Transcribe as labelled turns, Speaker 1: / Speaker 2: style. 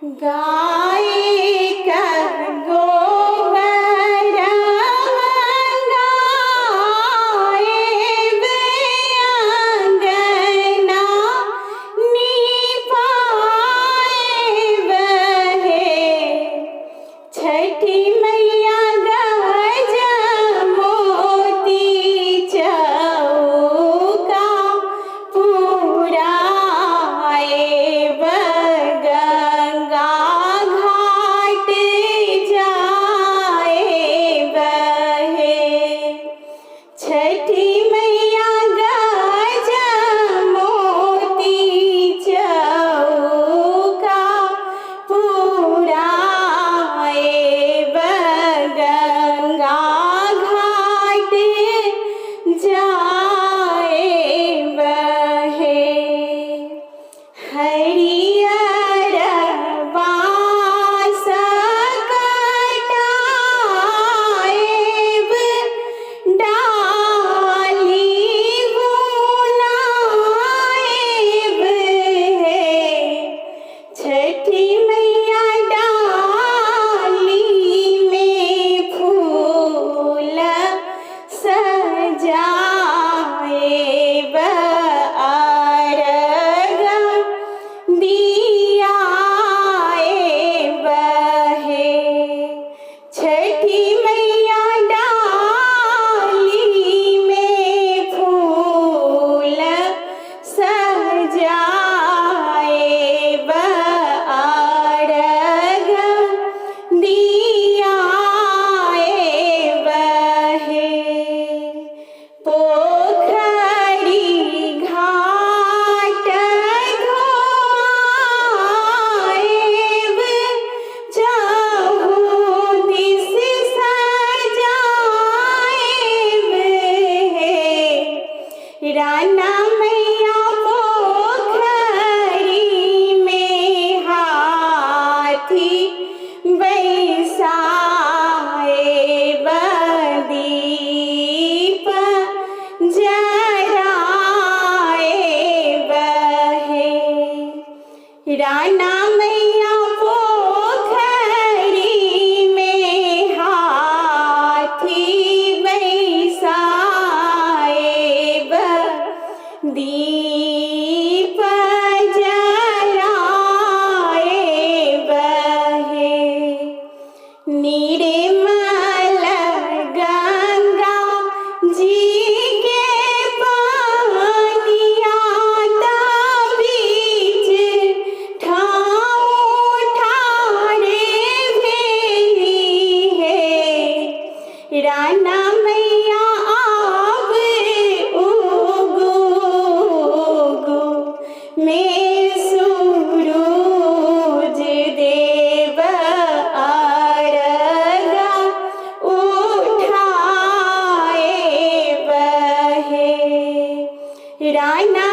Speaker 1: गाय का गोबर गाएब अंगना नीपाएब हे। छठी मैया गज मोती चौका पुराएब गंगा घाट जाएब हे। छठी मैया गज मोती चौका पुराएब गंगा घाट जाएब हे। हरियर बाँस कटाएब डाली बुनाएब हे। छठी मैया डाली में फूल सजाएब अर्घ दियाएब हे। छठी मैया डाली में फूल सजाएब अर्घ दियाएब हे। पोखरी घाट धोआएब चहु दिस सजाएब हे। राना मैया पोखरी में हाथी बैसाएब दीप जराएब हे। राना मैया पोखरी में हाथी बैसाएब दीप जराएब हे। निर्मल गंगा जी के पानिया बीच ठाऊ ठारे भेली हे। राना मैया आब उगु उगु में सूरज देव अर्घ उठाएब हे। राना